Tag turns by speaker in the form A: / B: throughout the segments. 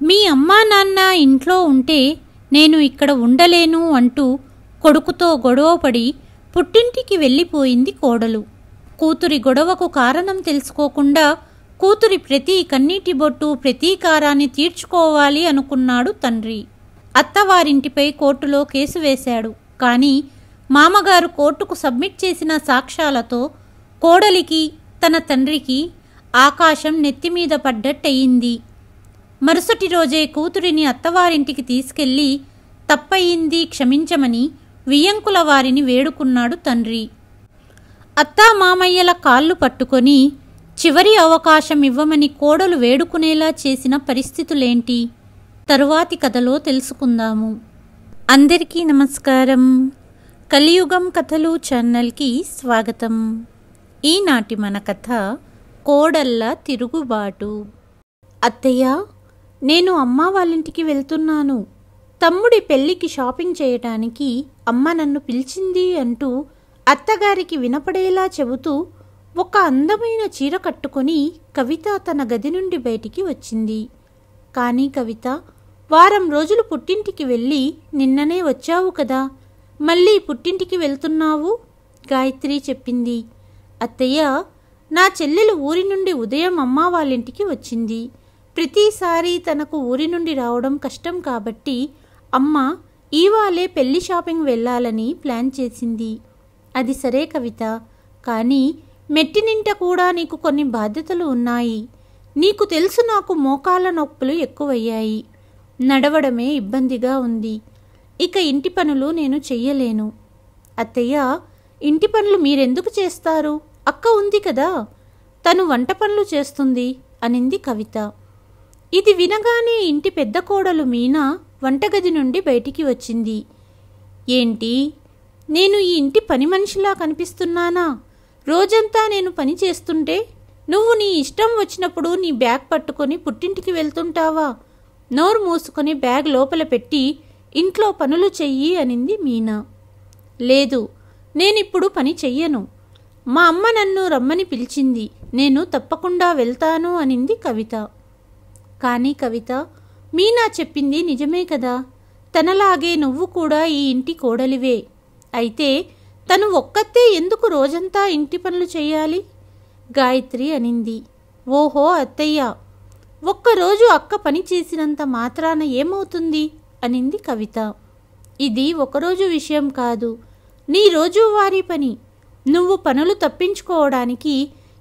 A: మీ అమ్మా నాన్న ఇంట్లో ఉంటే నేను ఇక్కడ ఉండలేను అంటూ కొడుకుతో గొడవపడి పుట్టింటికి వెళ్ళిపోయింది కోడలు. కూతురి గొడవకు కారణం తెలుసుకోకుండా కూతురి ప్రతి కన్నీటి బొట్టు ప్రతీకారాన్ని తీర్చుకోవాలి అనుకున్నాడు తండ్రి. అత్తవారింటిపై కోర్టులో కేసు వేశాడు. కానీ మామగారు కోర్టుకు సబ్మిట్ చేసిన సాక్ష్యాలతో కోడలికి తన తండ్రికి ఆకాశం నెత్తిమీద పడ్డట్టయింది. మరుసటి రోజే కూతురిని అత్తవారింటికి తీసుకెళ్లి తప్పయింది క్షమించమని వియ్యంకుల వారిని వేడుకున్నాడు తండ్రి. అత్తా మామయ్యల కాళ్ళు పట్టుకొని చివరి అవకాశం ఇవ్వమని కోడలు వేడుకునేలా చేసిన పరిస్థితులేంటి తరువాతి కథలో తెలుసుకుందాము. అందరికీ నమస్కారం. కలియుగం కథలు ఛానల్కి స్వాగతం. ఈనాటి మన కథ కోడళ్ళ తిరుగుబాటు. అత్తయ్య, నేను అమ్మ వాళ్ళింటికి వెళ్తున్నాను. తమ్ముడి పెళ్లికి షాపింగ్ చేయటానికి అమ్మ నన్ను పిలిచింది అంటూ అత్తగారికి వినపడేలా చెబుతూ ఒక అందమైన చీర కట్టుకొని కవిత తన గది నుండి బయటికి వచ్చింది. కానీ కవిత, వారం రోజులు పుట్టింటికి వెళ్ళి నిన్ననే వచ్చావు కదా, మళ్ళీ పుట్టింటికి వెళ్తున్నావు? గాయత్రి చెప్పింది. అత్తయ్య, నా చెల్లెలు ఊరి నుండి ఉదయం అమ్మ వాళ్ళింటికి వచ్చింది. ప్రతిసారి తనకు ఊరి నుండి రావడం కష్టం కాబట్టి అమ్మ ఇవాళే పెళ్లి షాపింగ్ వెళ్ళాలని ప్లాన్ చేసింది. అది సరే కవిత, కానీ మెట్టినింట కూడా నీకు కొన్ని బాధ్యతలు ఉన్నాయి. నీకు తెలుసు, నాకు మోకాళ్ళ నొప్పులు ఎక్కువయ్యాయి. నడవడమే ఇబ్బందిగా ఉంది. ఇక ఇంటి పనులు నేను చెయ్యలేను. అత్తయ్య, ఇంటి పనులు మీరెందుకు చేస్తారు? అక్క ఉంది కదా, తను వంట పనులు చేస్తుంది అనింది కవిత. ఇది వినగానే ఇంటి పెద్ద కోడలు మీనా వంటగది నుండి బయటికి వచ్చింది. ఏంటి, నేను ఈ ఇంటి పని మనిషిలా కనిపిస్తున్నానా? రోజంతా నేను పని చేస్తుంటే నువ్వు నీ ఇష్టం వచ్చినప్పుడు నీ బ్యాగ్ పట్టుకొని పుట్టింటికి వెళ్తుంటావా? నోరు మూసుకొని బ్యాగ్ లోపల పెట్టి ఇంట్లో పనులు చెయ్యి అనింది మీనా. లేదు, నేనిప్పుడు పని చెయ్యను. మా అమ్మ నన్ను రమ్మని పిలిచింది, నేను తప్పకుండా వెళ్తాను అనింది కవిత. కానీ కవిత, మీనా చెప్పింది నిజమే కదా. తనలాగే నువ్వు కూడా ఈ ఇంటి కోడలివే. అయితే తను ఒక్కతే ఎందుకు రోజంతా ఇంటి పనులు చెయ్యాలి? గాయత్రి అనింది. ఓహో అత్తయ్య, ఒక్కరోజు అక్క పని చేసినంత మాత్రాన ఏమవుతుంది అనింది కవిత. ఇది ఒకరోజు విషయం కాదు, నీ రోజువారీ పని. నువ్వు పనులు తప్పించుకోవడానికి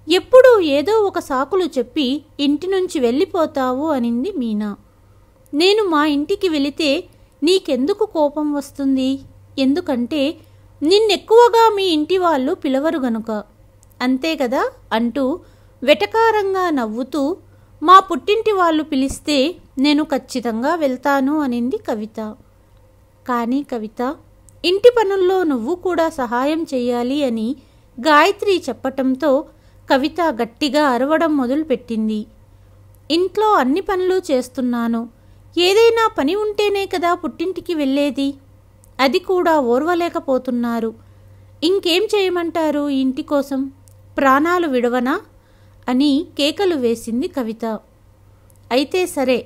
A: ఎప్పుడూ ఏదో ఒక సాకులు చెప్పి ఇంటి నుంచి వెళ్ళిపోతావు అనింది మీనా. నేను మా ఇంటికి వెళితే నీకెందుకు కోపం వస్తుంది? ఎందుకంటే నిన్నెక్కువగా మీ ఇంటి వాళ్ళు పిలవరు గనుక, అంతే కదా అంటూ వెటకారంగా నవ్వుతూ మా పుట్టింటి వాళ్ళు పిలిస్తే నేను ఖచ్చితంగా వెళ్తాను అనింది కవిత. కానీ కవిత, ఇంటి పనుల్లో నువ్వు కూడా సహాయం చెయ్యాలి అని గాయత్రి చెప్పటంతో కవిత గట్టిగా అరవడం మొదలుపెట్టింది. ఇంట్లో అన్ని పనులు చేస్తున్నాను, ఏదైనా పని ఉంటేనే కదా పుట్టింటికి వెళ్ళేది. అది కూడా ఓర్వలేకపోతున్నారు. ఇంకేం చేయమంటారు ఈ ఇంటి కోసం? ప్రాణాలు విడవనా అని కేకలు వేసింది కవిత. అయితే సరే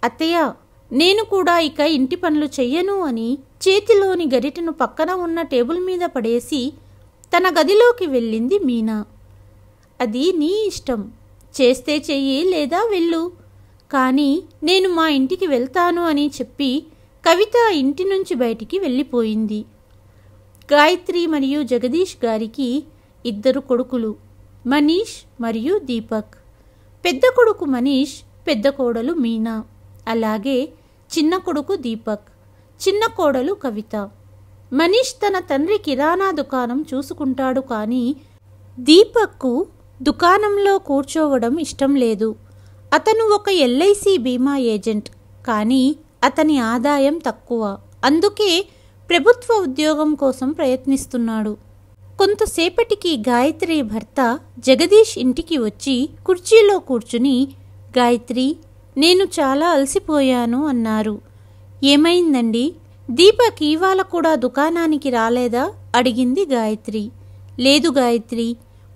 A: అత్తయ్య, నేను కూడా ఇక ఇంటి పనులు చెయ్యను అని చేతిలోని గరిటెను పక్కన ఉన్న టేబుల్ మీద పడేసి తన గదిలోకి వెళ్ళింది మీనా. అది నీ ఇష్టం, చేస్తే చెయ్యి లేదా వెళ్ళు. కానీ నేను మా ఇంటికి వెళ్తాను అని చెప్పి కవిత ఇంటి నుంచి బయటికి వెళ్ళిపోయింది. గాయత్రి మరియు జగదీష్ గారికి 2 కొడుకులు, మనీష్ మరియు దీపక్. పెద్ద కొడుకు మనీష్, పెద్ద కోడలు మీనా, అలాగే చిన్న కొడుకు దీపక్, చిన్న కోడలు కవిత. మనీష్ తన తండ్రి కిరాణా దుకాణం చూసుకుంటాడు. కానీ దీపక్కు దుకాణంలో కూర్చోవడం ఇష్టం లేదు. అతను ఒక LIC బీమా ఏజెంట్, కానీ అతని ఆదాయం తక్కువ. అందుకే ప్రభుత్వ ఉద్యోగం కోసం ప్రయత్నిస్తున్నాడు. కొంతసేపటికి గాయత్రి భర్త జగదీష్ ఇంటికి వచ్చి కుర్చీలో కూర్చుని, గాయత్రి, నేను చాలా అలసిపోయాను అన్నారు. ఏమైందండి? దీపక్ ఇవాళ కూడా దుకాణానికి రాలేదా అడిగింది గాయత్రి. లేదు గాయత్రి,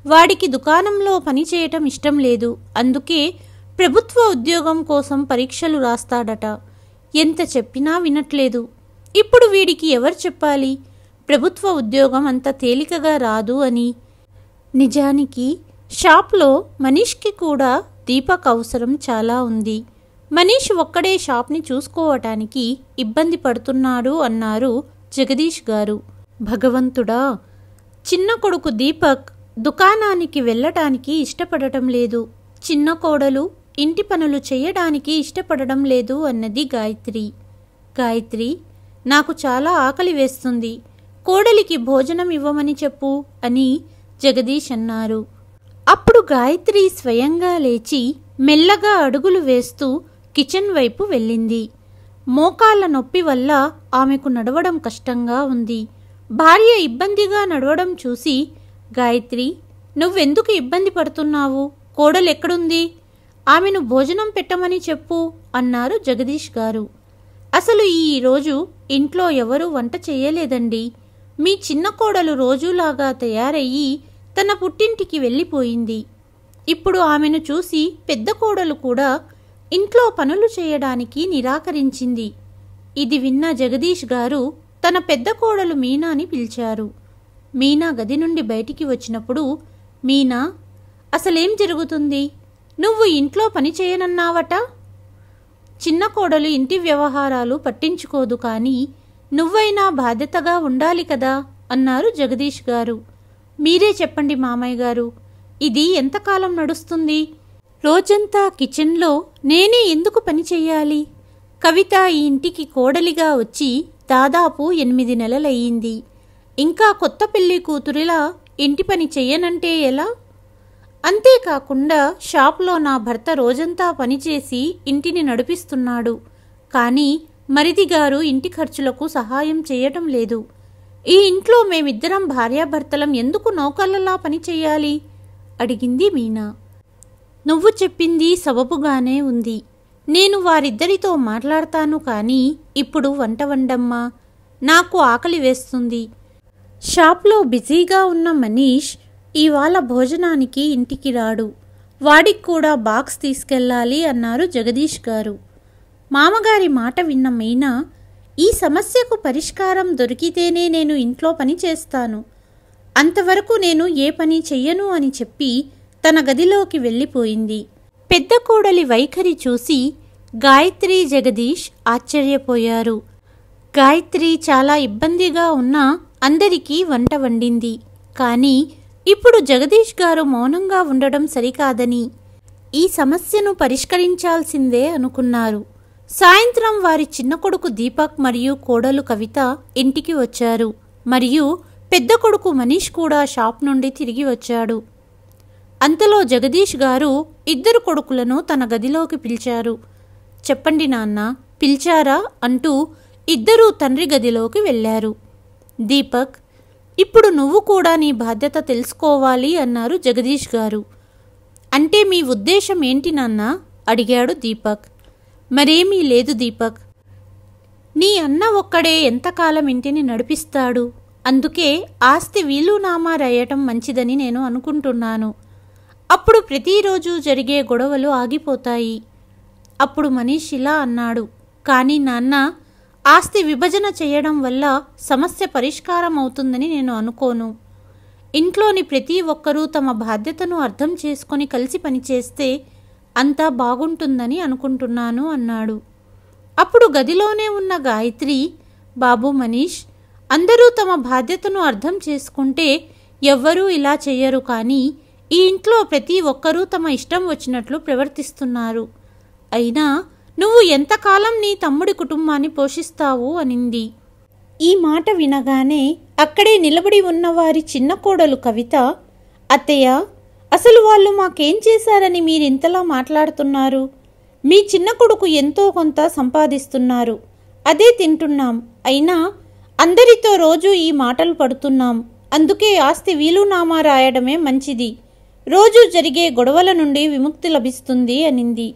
A: వాడికి దుకాణంలో పనిచేయటం ఇష్టం లేదు, అందుకే ప్రభుత్వ ఉద్యోగం కోసం పరీక్షలు రాస్తాడట. ఎంత చెప్పినా వినట్లేదు. ఇప్పుడు వీడికి ఎవరు చెప్పాలి ప్రభుత్వ ఉద్యోగం అంత తేలికగా రాదు అని? నిజానికి షాప్లో మనీష్కి కూడా దీపక్ అవసరం చాలా ఉంది. మనీష్ ఒక్కడే షాప్ని చూసుకోవటానికి ఇబ్బంది పడుతున్నాడు అన్నారు జగదీష్ గారు. భగవంతుడా, చిన్న కొడుకు దీపక్ దుకాణానికి వెళ్ళటానికి ఇష్టపడటం లేదు, చిన్న కోడలు ఇంటి పనులు చేయడానికి ఇష్టపడడం లేదు అన్నది గాయత్రి. గాయత్రి, నాకు చాలా ఆకలి వేస్తుంది, కోడలికి భోజనం ఇవ్వమని చెప్పు అని జగదీష్ అన్నారు. అప్పుడు గాయత్రి స్వయంగా లేచి మెల్లగా అడుగులు వేస్తూ కిచెన్ వైపు వెళ్ళింది. మోకాళ్ళ నొప్పి వల్ల ఆమెకు నడవడం కష్టంగా ఉంది. భార్య ఇబ్బందిగా నడవడం చూసి, గాయత్రి, నువ్వెందుకు ఇబ్బంది పడుతున్నావు? కోడలెక్కడుంది? ఆమెను భోజనం పెట్టమని చెప్పు అన్నారు జగదీష్ గారు. అసలు ఈరోజు ఇంట్లో ఎవరూ వంట చేయలేదండి. మీ చిన్న కోడలు రోజులాగా తయారయ్యి తన పుట్టింటికి వెళ్ళిపోయింది. ఇప్పుడు ఆమెను చూసి పెద్ద కోడలు కూడా ఇంట్లో పనులు చేయడానికి నిరాకరించింది. ఇది విన్న జగదీష్ గారు తన పెద్ద కోడలు మీనాని పిలిచారు. మీనా గది నుండి బయటికి వచ్చినప్పుడు, మీనా, అసలేం జరుగుతుంది? నువ్వు ఇంట్లో పని చేయనన్నావట. చిన్న కోడలు ఇంటి వ్యవహారాలు పట్టించుకోదు, కానీ నువ్వైనా బాధ్యతగా ఉండాలి కదా అన్నారు జగదీష్ గారు. మీరే చెప్పండి మామయ్య గారు, ఇది ఎంతకాలం నడుస్తుంది? రోజంతా కిచెన్లో నేనే ఎందుకు పని చెయ్యాలి? కవిత ఈ ఇంటికి కోడలిగా వచ్చి దాదాపు 8 నెలలయ్యింది. ఇంకా కొత్త పెళ్లి కూతురిలా ఇంటి పని చెయ్యనంటే ఎలా? అంతేకాకుండా షాప్లో నా భర్త రోజంతా పనిచేసి ఇంటిని నడిపిస్తున్నాడు, కానీ మరిదిగారు ఇంటి ఖర్చులకు సహాయం చేయటం లేదు. ఈ ఇంట్లో మేమిద్దరం భార్యాభర్తలం ఎందుకు నౌకర్లలా పని చెయ్యాలి అడిగింది మీనా. నువ్వు చెప్పింది సబబుగానే ఉంది. నేను వారిద్దరితో మాట్లాడతాను, కానీ ఇప్పుడు వంట వండమ్మా, నాకు ఆకలి వేస్తుంది. షాప్లో బిజీగా ఉన్న మనీష్ ఇవాళ భోజనానికి ఇంటికి రాడు, వాడికి కూడా బాక్స్ తీసుకెళ్ళాలి అన్నారు జగదీష్ గారు. మామగారి మాట విన్న మీనా, ఈ సమస్యకు పరిష్కారం దొరికితేనే నేను ఇంట్లో పని చేస్తాను, అంతవరకు నేను ఏ పని చెయ్యను అని చెప్పి తన గదిలోకి వెళ్ళిపోయింది. పెద్ద కోడలి వైఖరి చూసి గాయత్రి, జగదీష్ ఆశ్చర్యపోయారు. గాయత్రి చాలా ఇబ్బందిగా ఉన్నా అందరికీ వంట వండింది. కానీ ఇప్పుడు జగదీష్ గారు మౌనంగా ఉండడం సరికాదని, ఈ సమస్యను పరిష్కరించాల్సిందే అనుకున్నారు. సాయంత్రం వారి చిన్న కొడుకు దీపక్ మరియు కోడలు కవిత ఇంటికి వచ్చారు. మరియు పెద్ద కొడుకు మనీష్ కూడా షాప్ నుండి తిరిగి వచ్చాడు. అంతలో జగదీష్ గారు ఇద్దరు కొడుకులను తన గదిలోకి పిలిచారు. చెప్పండి నాన్న, పిలిచారా అంటూ ఇద్దరూ తండ్రి గదిలోకి వెళ్ళారు. దీపక్, ఇప్పుడు నువ్వు కూడా నీ బాధ్యత తెలుసుకోవాలి అన్నారు జగదీష్ గారు. అంటే మీ ఉద్దేశం ఏంటి నాన్న అడిగాడు దీపక్. మరేమీ లేదు దీపక్, నీ అన్న ఒక్కడే ఎంతకాలం ఇంటిని నడిపిస్తాడు, అందుకే ఆస్తి వీలునామా రాయటం మంచిదని నేను అనుకుంటున్నాను. అప్పుడు ప్రతిరోజు జరిగే గొడవలు ఆగిపోతాయి. అప్పుడు మనీష్ ఇలా అన్నాడు, కానీ నాన్న, ఆస్తి విభజన చేయడం వల్ల సమస్య పరిష్కారం అవుతుందని నేను అనుకోను. ఇంట్లోని ప్రతి ఒక్కరూ తమ బాధ్యతను అర్థం చేసుకొని కలిసి పనిచేస్తే అంతా బాగుంటుందని అనుకుంటున్నాను అన్నాడు. అప్పుడు గదిలోనే ఉన్న గాయత్రి, బాబు మనీష్, అందరూ తమ బాధ్యతను అర్థం చేసుకుంటే ఎవ్వరూ ఇలా చెయ్యరు, కానీ ఈ ఇంట్లో ప్రతి ఒక్కరూ తమ ఇష్టం వచ్చినట్లు ప్రవర్తిస్తున్నారు. అయినా నువ్వు ఎంతకాలం నీ తమ్ముడి కుటుంబాన్ని పోషిస్తావు అనింది. ఈ మాట వినగానే అక్కడే నిలబడి ఉన్నవారి చిన్న కోడలు కవిత, అత్తయ్య, అసలు వాళ్ళు మాకేం చేశారని మీరింతలా మాట్లాడుతున్నారు? మీ చిన్న కొడుకు ఎంతో కొంత సంపాదిస్తున్నారు, అదే తింటున్నాం. అయినా అందరితో రోజు ఈ మాటలు పడుతున్నాం. అందుకే ఆస్తి వీలునామా రాయడమే మంచిది. రోజు జరిగే గొడవల నుండి విముక్తి లభిస్తుంది అనింది.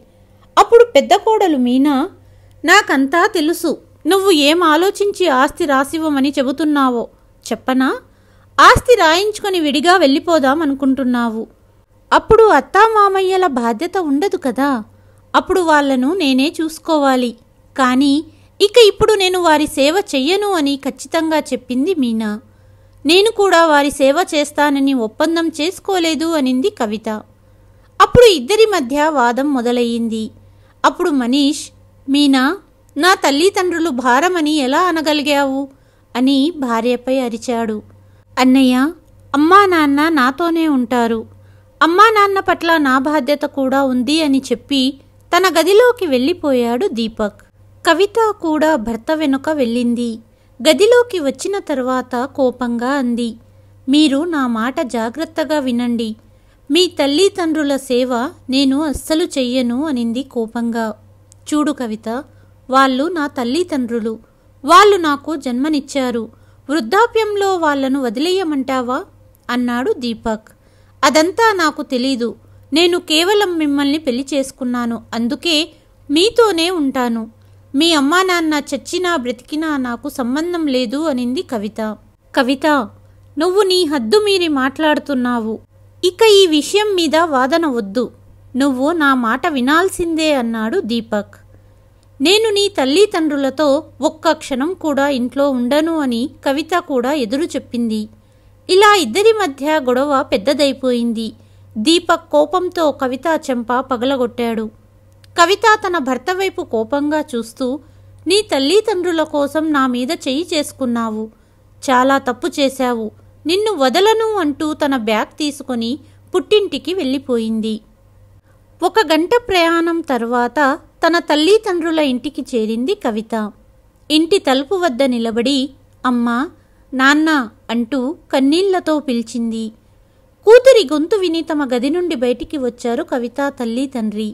A: అప్పుడు పెద్ద కోడలు మీనా, నాకంతా తెలుసు. నువ్వు ఏం ఆలోచించి ఆస్తి రాసివ్వమని చెబుతున్నావో చెప్పనా? ఆస్తి రాయించుకొని విడిగా వెళ్ళిపోదాం అనుకుంటున్నావు. అప్పుడు అత్తామామయ్యల బాధ్యత ఉండదు కదా. అప్పుడు వాళ్లను నేనే చూసుకోవాలి. కానీ ఇప్పుడు నేను వారి సేవ చెయ్యను అని ఖచ్చితంగా చెప్పింది మీనా. నేను కూడా వారి సేవ చేస్తానని ఒప్పందం చేసుకోలేదు అనింది కవిత. అప్పుడు ఇద్దరి మధ్య వాదం మొదలయ్యింది. అప్పుడు మనీష్, మీనా, నా తల్లిదండ్రులు భారమని ఎలా అనగలిగావు అని భార్యపై అరిచాడు. అన్నయ్య, అమ్మా నాన్న నాతోనే ఉంటారు. అమ్మా నాన్న పట్ల నా బాధ్యత కూడా ఉంది అని చెప్పి తన గదిలోకి వెళ్ళిపోయాడు దీపక్. కవిత కూడా భర్త వెనుక వెళ్ళింది. గదిలోకి వచ్చిన తర్వాత కోపంగా అంది, మీరు నా మాట జాగ్రత్తగా వినండి. మీ తల్లిదండ్రుల సేవ నేను అస్సలు చెయ్యను అనింది కోపంగా. చూడు కవిత, వాళ్ళు నా తల్లిదండ్రులు. వాళ్ళు నాకు జన్మనిచ్చారు. వృద్ధాప్యంలో వాళ్లను వదిలేయమంటావా అన్నాడు దీపక్. అదంతా నాకు తెలీదు. నేను కేవలం మిమ్మల్ని పెళ్లి చేసుకున్నాను. అందుకే మీతోనే ఉంటాను. మీ అమ్మా నాన్న చచ్చినా బ్రతికినా నాకు సంబంధం లేదు అనింది కవిత. కవిత, నువ్వు నీ హద్దు మీరి మాట్లాడుతున్నావు. ఈ విషయం మీద వాదన వద్దు. నువ్వు నా మాట వినాల్సిందే అన్నాడు దీపక్. నేను నీ తల్లిదండ్రులతో ఒక్క క్షణం కూడా ఇంట్లో ఉండను అని కవిత కూడా ఎదురు చెప్పింది. ఇలా ఇద్దరి మధ్య గొడవ పెద్దదైపోయింది. దీపక్ కోపంతో కవిత చెంప పగలగొట్టాడు. కవిత తన భర్త వైపు కోపంగా చూస్తూ, నీ తల్లిదండ్రుల కోసం నా మీద చెయ్యి చేసుకున్నావు. చాలా తప్పు చేశావు. నిన్ను వదలను అంటూ తన బ్యాగ్ తీసుకొని పుట్టింటికి వెళ్ళిపోయింది. 1 గంట ప్రయాణం తర్వాత తన తల్లిదండ్రుల ఇంటికి చేరింది కవిత. ఇంటి తలుపు వద్ద నిలబడి, అమ్మా, నాన్న అంటూ కన్నీళ్లతో పిలిచింది. కూతురి గొంతు విని తమ గది నుండి బయటికి వచ్చారు కవిత తల్లి తండ్రి.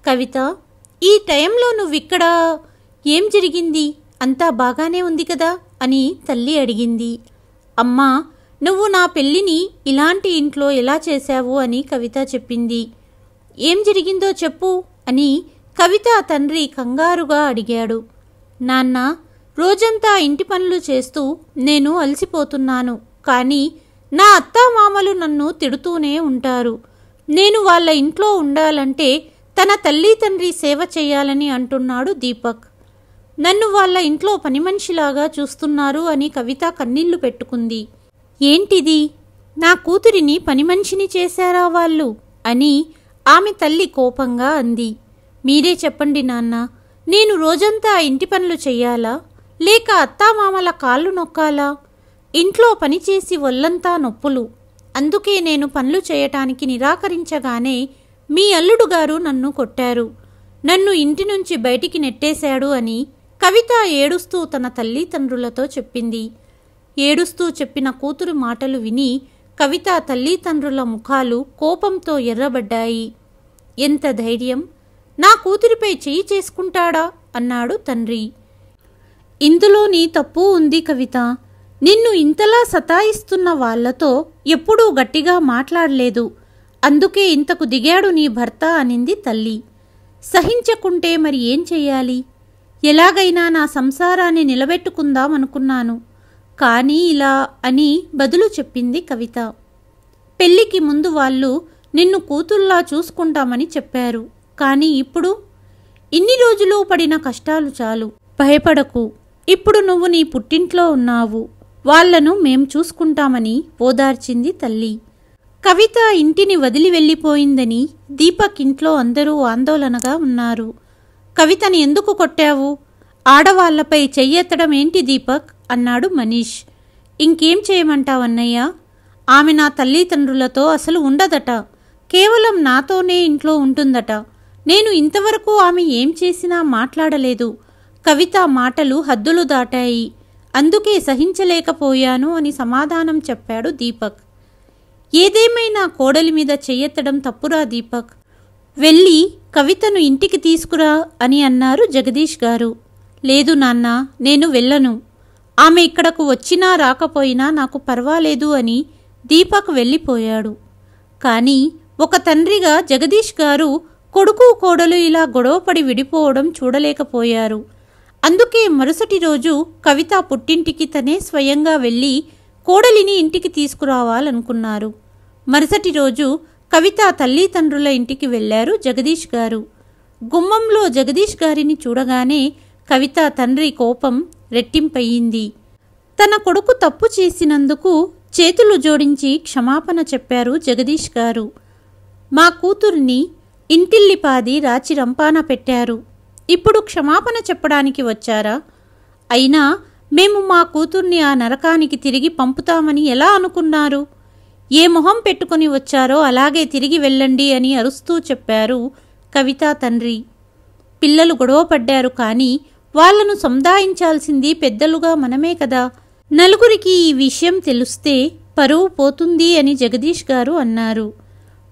A: కవిత, ఈ టైంలో నువ్విక్కడ, ఏం జరిగింది? అంతా బాగానే ఉంది కదా అని తల్లి అడిగింది. అమ్మా, నువ్వు నా పెళ్లిని ఇలాంటి ఇంట్లో ఎలా చేశావు అని కవిత చెప్పింది. ఏం జరిగిందో చెప్పు అని కవిత తండ్రి కంగారుగా అడిగాడు. నాన్న, రోజంతా ఇంటి పనులు చేస్తూ నేను అలసిపోతున్నాను. కానీ నా అత్తామామలు నన్ను తిడుతూనే ఉంటారు. నేను వాళ్ళ ఇంట్లో ఉండాలంటే తన తల్లి తండ్రి సేవ చేయాలని అంటున్నాడు దీపక్. నన్ను వాళ్ళ ఇంట్లో పని మనిషిలాగా చూస్తున్నారు అని కవిత కన్నీళ్లు పెట్టుకుంది. ఏంటిది? నా కూతురిని పని మనిషిని చేశారా వాళ్ళు అని ఆమె తల్లి కోపంగా అంది. మీరే చెప్పండి నాన్న, నేను రోజంతా ఇంటి పనులు చెయ్యాలా, లేక అత్తామామల కాళ్ళు నొక్కాలా? ఇంట్లో పనిచేసి ఒళ్ళంతా నొప్పులు. అందుకే నేను పనులు చేయటానికి నిరాకరించగానే మీ అల్లుడు గారు నన్ను కొట్టారు. నన్ను ఇంటి నుంచి బయటికి నెట్టేశాడు అని కవిత ఏడుస్తూ తన తల్లిదండ్రులతో చెప్పింది. ఏడుస్తూ చెప్పిన కూతురు మాటలు విని కవిత తల్లిదండ్రుల ముఖాలు కోపంతో ఎర్రబడ్డాయి. ఎంత ధైర్యం! నా కూతురిపై చెయ్యి చేసుకుంటాడా అన్నాడు తండ్రి. ఇందులో నీ తప్పు ఉంది కవిత. నిన్ను ఇంతలా సతాయిస్తున్న వాళ్లతో ఎప్పుడూ గట్టిగా మాట్లాడలేదు. అందుకే ఇంతకు దిగాడు నీ భర్త అనింది తల్లి. సహించకుంటే మరి ఏం చెయ్యాలి? ఎలాగైనా నా సంసారాన్ని నిలబెట్టుకుందామనుకున్నాను. కానీ ఇలా అని బదులు చెప్పింది కవిత. పెళ్లికి ముందు వాళ్ళు నిన్ను కూతుల్లా చూసుకుంటామని చెప్పారు. కానీ ఇప్పుడు ఇన్ని రోజులు పడిన కష్టాలు చాలు. భయపడకు. ఇప్పుడు నువ్వు నీ పుట్టింట్లో ఉన్నావు. వాళ్లను మేం చూసుకుంటామని ఓదార్చింది తల్లి. కవిత ఇంటిని వదిలి వెళ్ళిపోయిందని దీపక్ ఇంట్లో అందరూ ఆందోళనగా ఉన్నారు. కవితని ఎందుకు కొట్టావు? ఆడవాళ్లపై చెయ్యెత్తడం ఏంటి దీపక్ అన్నాడు మనీష్. ఇంకేం చేయమంటావన్నయ్య? ఆమె నా తల్లిదండ్రులతో అసలు ఉండదట. కేవలం నాతోనే ఇంట్లో ఉంటుందట. నేను ఇంతవరకు ఆమె ఏం చేసినా మాట్లాడలేదు. కవిత మాటలు హద్దులు దాటాయి. అందుకే సహించలేకపోయాను అని సమాధానం చెప్పాడు దీపక్. ఏదేమైనా కోడలి మీద చెయ్యెత్తడం తప్పురా దీపక్. వెళ్ళి కవితను ఇంటికి తీసుకురా అని అన్నారు జగదీష్ గారు. లేదు నాన్న, నేను వెళ్ళను. ఆమె ఇక్కడకు వచ్చినా రాకపోయినా నాకు పర్వాలేదు అని దీపక్ వెళ్ళిపోయాడు. కానీ ఒక తండ్రిగా జగదీష్ గారు కొడుకు కోడలు ఇలా గొడవపడి విడిపోవడం చూడలేకపోయారు. అందుకే మరుసటి రోజు కవిత పుట్టింటికి తనే స్వయంగా వెళ్ళి కోడలిని ఇంటికి తీసుకురావాలనుకున్నారు. మరుసటి రోజు కవిత తల్లిదండ్రుల ఇంటికి వెళ్లారు జగదీష్ గారు. గుమ్మంలో జగదీష్ గారిని చూడగానే కవిత తండ్రి కోపం రెట్టింపయ్యింది. తన కొడుకు తప్పు చేసినందుకు చేతులు జోడించి క్షమాపణ చెప్పారు జగదీష్ గారు. మా కూతుర్ని ఇంటిల్లిపాది రాచి రంపాన పెట్టారు. ఇప్పుడు క్షమాపణ చెప్పడానికి వచ్చారా? అయినా మేము మా కూతుర్ని ఆ నరకానికి తిరిగి పంపుతామని ఎలా అనుకున్నారు? ఏ మొహం పెట్టుకుని వచ్చారో అలాగే తిరిగి వెళ్ళండి అని అరుస్తూ చెప్పారు కవిత తండ్రి. పిల్లలు గొడవపడ్డారు, కానీ వాళ్లను సంధాయించాల్సింది పెద్దలుగా మనమే కదా. నలుగురికి ఈ విషయం తెలిస్తే పరువు పోతుంది అని జగదీష్ గారు అన్నారు.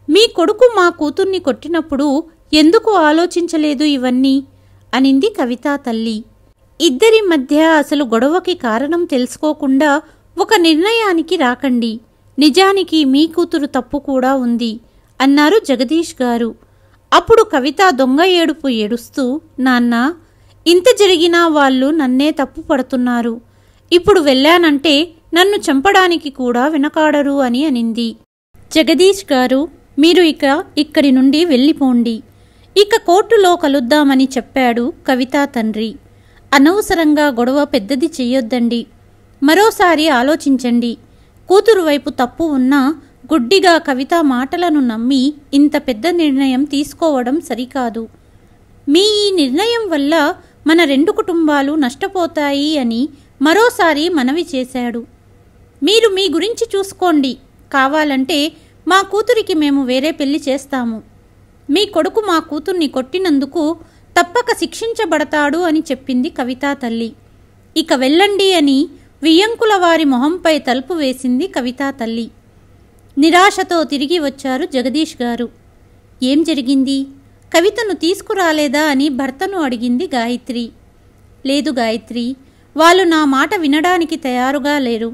A: మీ కొడుకు మా కూతుర్ని కొట్టినప్పుడు ఎందుకు ఆలోచించలేదు ఇవన్నీ అనింది కవిత తల్లి. ఇద్దరి మధ్య అసలు గొడవకి కారణం తెలుసుకోకుండా ఒక నిర్ణయానికి రాకండి. నిజానికి మీ కూతురు తప్పు కూడా ఉంది అన్నారు జగదీష్ గారు. అప్పుడు కవిత దొంగ ఏడుపు ఏడుస్తూ, నాన్న, ఇంత జరిగినా వాళ్ళు నన్నే తప్పు పడుతున్నారు. ఇప్పుడు వెళ్ళానంటే నన్ను చంపడానికి కూడా వెనకాడరు అని అనింది. జగదీష్ గారు, మీరు ఇక్కడి నుండి వెళ్ళిపోండి. ఇక కోర్టులో కలుద్దామని చెప్పాడు కవిత తండ్రి. అనవసరంగా గొడవ పెద్దది చెయ్యొద్దండి. మరోసారి ఆలోచించండి. కూతురు వైపు తప్పు ఉన్నా గుడ్డిగా కవిత మాటలను నమ్మి ఇంత పెద్ద నిర్ణయం తీసుకోవడం సరికాదు. మీ ఈ నిర్ణయం వల్ల మన 2 కుటుంబాలు నష్టపోతాయి అని మరోసారి మనవి చేశాడు. మీరు మీ గురించి చూసుకోండి. కావాలంటే మా కూతురికి మేము వేరే పెళ్లి చేస్తాము. మీ కొడుకు మా కూతుర్ని కొట్టినందుకు తప్పక శిక్షించబడతాడు అని చెప్పింది కవిత తల్లి. ఇక వెళ్ళండి అని వియ్యంకుల వారి మొహంపై తలుపు వేసింది కవిత తల్లి. నిరాశతో తిరిగి వచ్చారు జగదీష్ గారు. ఏం జరిగింది? కవితను తీసుకురాలేదా అని భర్తను అడిగింది గాయత్రి. లేదు గాయత్రి, వాళ్ళు నా మాట వినడానికి తయారుగా లేరు.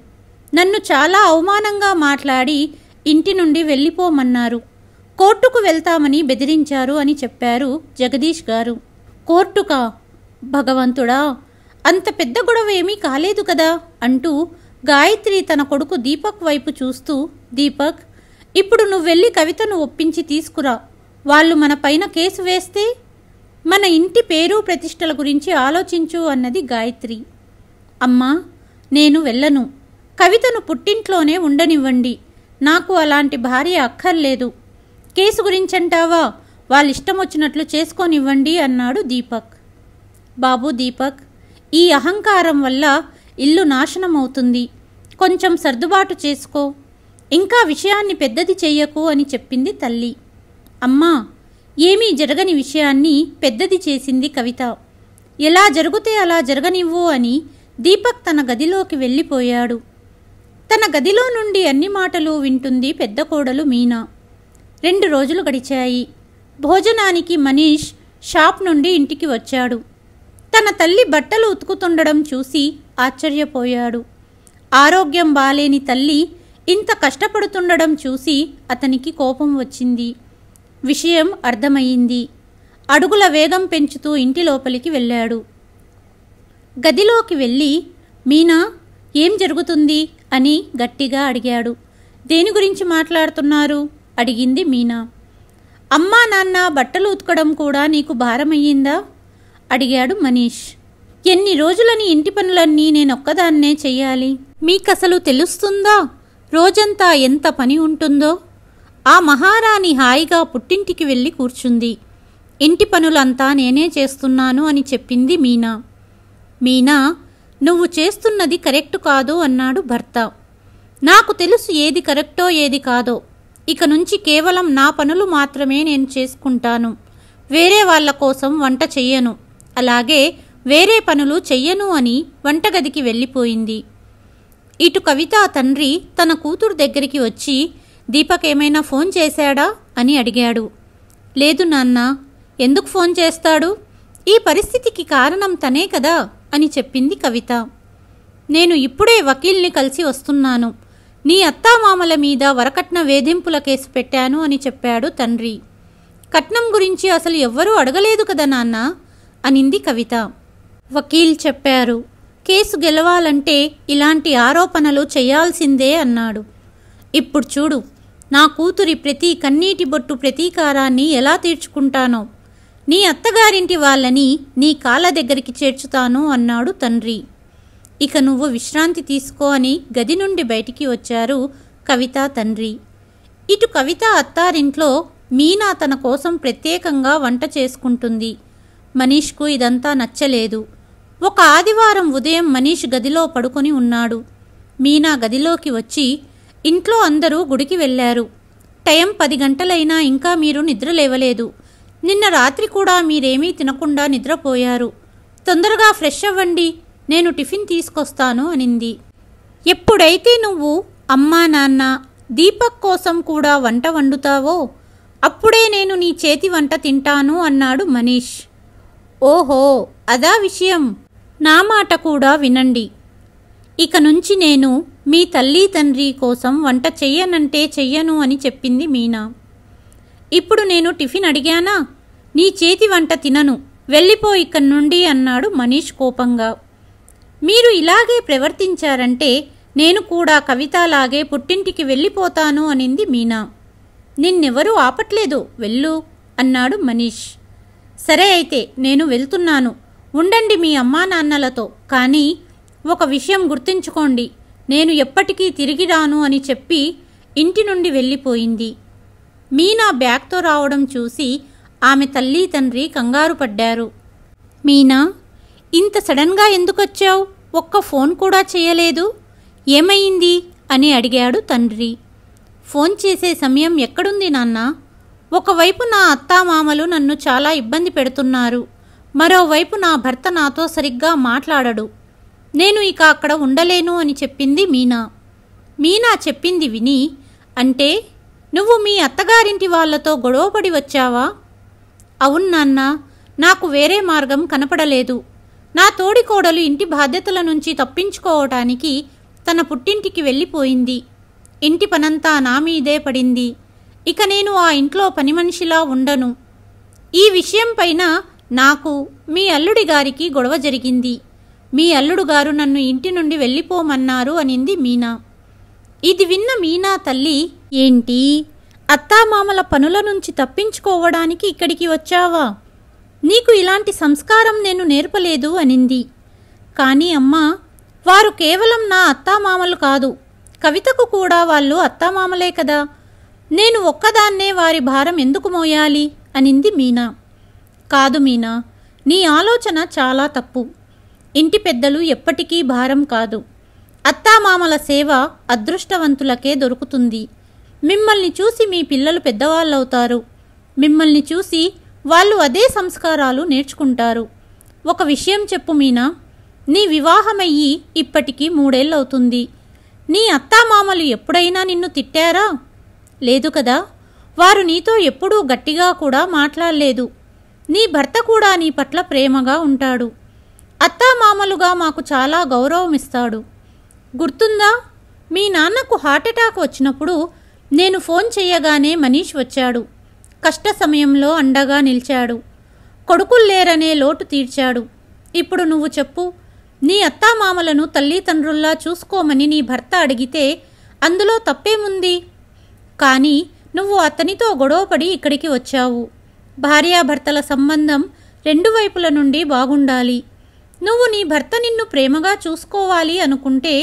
A: నన్ను చాలా అవమానంగా మాట్లాడి ఇంటి నుండి వెళ్ళిపోమన్నారు. కోర్టుకు వెళ్తామని బెదిరించారు అని చెప్పారు జగదీష్ గారు. కోర్టుకా? భగవంతుడా, అంత పెద్ద గొడవ ఏమీ కాలేదు కదా అంటూ గాయత్రి తన కొడుకు దీపక్ వైపు చూస్తూ, దీపక్, ఇప్పుడు నువ్వెళ్ళి కవితను ఒప్పించి తీసుకురా. వాళ్ళు మన పైన కేసు వేస్తే? మన ఇంటి పేరు ప్రతిష్టల గురించి ఆలోచించు అన్నది గాయత్రి. అమ్మా, నేను వెళ్ళను. కవితను పుట్టింట్లోనే ఉండనివ్వండి. నాకు అలాంటి భార్య అక్కర్లేదు. కేసు గురించంటావా? వాళ్ళిష్టం వచ్చినట్లు చేసుకోనివ్వండి అన్నాడు దీపక్. బాబు దీపక్, ఈ అహంకారం వల్ల ఇల్లు నాశనమవుతుంది. కొంచెం సర్దుబాటు చేసుకో. ఇంకా విషయాన్ని పెద్దది చెయ్యకు అని చెప్పింది తల్లి. అమ్మా, ఏమీ జరగని విషయాన్ని పెద్దది చేసింది కవిత. ఎలా జరిగితే అలా జరగనివ్వు అని దీపక్ తన గదిలోకి వెళ్ళిపోయాడు. తన గదిలో నుండి అన్ని మాటలు వింటుంది పెద్ద కోడలు మీనా. 2 రోజులు గడిచాయి. భోజనానికి మనీష్ షాప్ నుండి ఇంటికి వచ్చాడు. తన తల్లి బట్టలు ఉతుకుతుండడం చూసి ఆశ్చర్యపోయాడు. ఆరోగ్యం బాలేని తల్లి ఇంత కష్టపడుతుండడం చూసి అతనికి కోపం వచ్చింది. విషయం అర్థమయ్యింది. అడుగుల వేగం పెంచుతూ ఇంటి లోపలికి వెళ్ళాడు. గదిలోకి వెళ్ళి, మీనా, ఏం జరుగుతుంది అని గట్టిగా అడిగాడు. దేని గురించి మాట్లాడుతున్నారు అడిగింది మీనా. అమ్మా నాన్న బట్టలు ఉతకడం కూడా నీకు భారమయ్యిందా అడిగాడు మనీష్. ఎన్ని రోజులని ఇంటి పనులన్నీ నేనొక్కదాన్నే చెయ్యాలి? మీకసలు తెలుస్తుందా రోజంతా ఎంత పని ఉంటుందో? ఆ మహారాణి హాయిగా పుట్టింటికి వెళ్ళి కూర్చుంది. ఇంటి పనులంతా నేనే చేస్తున్నాను అని చెప్పింది మీనా. మీనా, నువ్వు చేస్తున్నది కరెక్టు కాదు అన్నాడు భర్త. నాకు తెలుసు ఏది కరెక్టో ఏది కాదో. ఇక నుంచి కేవలం నా పనులు మాత్రమే నేను చేసుకుంటాను. వేరే వాళ్ళ కోసం వంట చెయ్యను, అలాగే వేరే పనులు చెయ్యను అని వంటగదికి వెళ్ళిపోయింది. ఇటు కవిత తండ్రి తన కూతురు దగ్గరికి వచ్చి, దీపక్ ఏమైనా ఫోన్ చేశాడా అని అడిగాడు. లేదు నాన్న, ఎందుకు ఫోన్ చేస్తాడు? ఈ పరిస్థితికి కారణం తనే కదా అని చెప్పింది కవిత. నేను ఇప్పుడే వకీల్ని కలిసి వస్తున్నాను. నీ అత్తామామల మీద వరకట్న వేధింపుల కేసు పెట్టాను అని చెప్పాడు తండ్రి. కట్నం గురించి అసలు ఎవ్వరూ అడగలేదు కదా నాన్న అనింది కవిత. వకీల్ చెప్పారు, కేసు గెలవాలంటే ఇలాంటి ఆరోపణలు చేయాల్సిందే అన్నాడు. ఇప్పుడు చూడు, నా కూతురి ప్రతి కన్నీటి బొట్టు ప్రతీకారాన్ని ఎలా తీర్చుకుంటానో, నీ అత్తగారింటి వాళ్ళని నీ కాళ్ళ దగ్గరికి చేర్చుతాను అన్నాడు తండ్రి. ఇక నువ్వు విశ్రాంతి తీసుకో అని గది నుండి బయటికి వచ్చారు కవిత తండ్రి. ఇటు కవిత అత్తారింట్లో మీనా తన కోసం ప్రత్యేకంగా వంట చేసుకుంటుంది. మనీష్కు ఇదంతా నచ్చలేదు. ఒక ఆదివారం ఉదయం మనీష్ గదిలో పడుకొని ఉన్నాడు. మీనా గదిలోకి వచ్చి, ఇంట్లో అందరూ గుడికి వెళ్ళారు. టైం 10 గంటలైనా ఇంకా మీరు నిద్ర లేవలేదు. నిన్న రాత్రి కూడా మీరేమీ తినకుండా నిద్రపోయారు. తొందరగా ఫ్రెష్ అవ్వండి, నేను టిఫిన్ తీసుకొస్తాను అనింది. ఎప్పుడైతే నువ్వు అమ్మా నాన్న దీపక్ కోసం కూడా వంట వండుతావో అప్పుడే నేను నీ చేతి వంట తింటాను అన్నాడు మనీష్. ఓహో, అదా విషయం. నా మాట కూడా వినండి. ఇక నుంచి నేను మీ తల్లి తండ్రి కోసం వంట చెయ్యనంటే చెయ్యను అని చెప్పింది మీనా. ఇప్పుడు నేను టిఫిన్ అడిగానా? నీ చేతి వంట తినను, వెళ్ళిపో ఇక్కడి నుండి అన్నాడు మనీష్ కోపంగా. మీరు ఇలాగే ప్రవర్తించారంటే నేను కూడా కవితలాగే పుట్టింటికి వెళ్ళిపోతాను అనింది మీనా. నిన్నెవరూ ఆపట్లేదు, వెళ్ళు అన్నాడు మనీష్. సరే అయితే నేను వెళ్తున్నాను, ఉండండి మీ అమ్మా నాన్నలతో. కానీ ఒక విషయం గుర్తుంచుకోండి, నేను ఎప్పటికీ తిరిగి రాను అని చెప్పి ఇంటి నుండి వెళ్ళిపోయింది. మీనా బ్యాగ్తో రావడం చూసి ఆమె తల్లి తండ్రి కంగారు పడ్డారు. మీనా, ఇంత సడన్గా ఎందుకొచ్చావు? ఒక్క ఫోన్ కూడా చేయలేదు, ఏమయ్యింది అని అడిగాడు తండ్రి. ఫోన్ చేసే సమయం ఎక్కడుంది నాన్న? ఒకవైపు నా అత్తామామలు నన్ను చాలా ఇబ్బంది పెడుతున్నారు, మరోవైపు నా భర్త నాతో సరిగ్గా మాట్లాడడు. నేను ఇక అక్కడ ఉండలేను అని చెప్పింది మీనా. మీనా చెప్పింది విని, అంటే నువ్వు మీ అత్తగారింటి వాళ్లతో గొడవపడి వచ్చావా? అవును నాన్న, నాకు వేరే మార్గం కనపడలేదు. నా తోడికోడలు ఇంటి బాధ్యతల నుంచి తప్పించుకోవటానికి తన పుట్టింటికి వెళ్ళిపోయింది. ఇంటి పనంతా నా మీదే పడింది. ఇక నేను ఆ ఇంట్లో పని మనిషిలా ఉండను. ఈ విషయం పైన నాకు మీ అల్లుడి గారికి గొడవ జరిగింది. మీ అల్లుడు గారు నన్ను ఇంటి నుండి వెళ్ళిపోమన్నారు అనింది మీనా. ఇది విన్న మీనా తల్లి, ఏంటి అత్తామామల పనుల నుంచి తప్పించుకోవడానికి ఇక్కడికి వచ్చావా? నీకు ఇలాంటి సంస్కారం నేను నేర్పలేదు అనింది. కానీ అమ్మా, వారు కేవలం నా అత్తామామలు కాదు, కవితకు కూడా వాళ్ళు అత్తామామలే కదా. నేను ఒక్కదాన్నే వారి భారం ఎందుకు మోయాలి అనింది మీనా. కాదు మీనా, నీ ఆలోచన చాలా తప్పు. ఇంటి పెద్దలు ఎప్పటికీ భారం కాదు. అత్తామామల సేవ అదృష్టవంతులకే దొరుకుతుంది. మిమ్మల్ని చూసి మీ పిల్లలు పెద్దవాళ్ళవుతారు. మిమ్మల్ని చూసి వాళ్ళు అదే సంస్కారాలు నేర్చుకుంటారు. ఒక విషయం చెప్పు మీనా, నీ వివాహమయ్యి ఇప్పటికీ 3 ఏళ్ళవుతుంది. నీ అత్తామామలు ఎప్పుడైనా నిన్ను తిట్టారా? లేదు కదా. వారు నీతో ఎప్పుడూ గట్టిగా కూడా మాట్లాడలేదు. నీ భర్త కూడా నీ పట్ల ప్రేమగా ఉంటాడు. అత్తామామలుగా మాకు చాలా గౌరవం ఇస్తాడు. గుర్తుందా, మీ నాన్నకు హార్ట్అటాక్ వచ్చినప్పుడు నేను ఫోన్ చేయగానే మనీష్ వచ్చాడు. కష్ట సమయంలో అండగా నిలిచాడు. కొడుకుల్లేరనే లోటు తీర్చాడు. ఇప్పుడు నువ్వు చెప్పు, నీ అత్తామామలను తల్లిదండ్రుల్లా చూసుకోమని నీ భర్త అడిగితే అందులో తప్పేముంది? కానీ నువ్వు అతనితో గొడవపడి ఇక్కడికి వచ్చావు. భార్యాభర్తల సంబంధం 2 వైపుల నుండి బాగుండాలి. నువ్వు నీ భర్త నిన్ను ప్రేమగా చూసుకోవాలి అనుకుంటే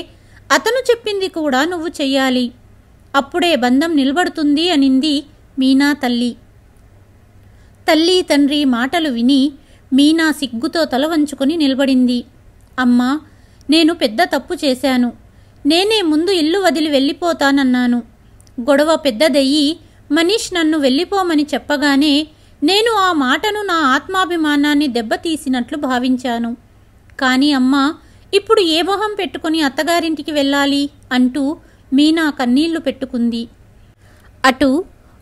A: అతను చెప్పింది కూడా నువ్వు చెయ్యాలి. అప్పుడే బంధం నిలబడుతుంది అనింది మీనా తల్లి. తల్లి తండ్రి మాటలు విని మీనా సిగ్గుతో తల వంచుకొని నిలబడింది. అమ్మా, నేను పెద్ద తప్పు చేశాను. నేనే ముందు ఇల్లు వదిలి వెళ్ళిపోతానన్నాను. గొడవ పెద్దదయ్యి మనీష్ నన్ను వెళ్ళిపోమని చెప్పగానే నేను ఆ మాటను నా ఆత్మాభిమానాన్ని దెబ్బతీసినట్లు భావించాను. కానీ అమ్మా, ఇప్పుడు ఏ మొహం పెట్టుకుని అత్తగారింటికి వెళ్ళాలి అంటూ మీనా కన్నీళ్లు పెట్టుకుంది. అటు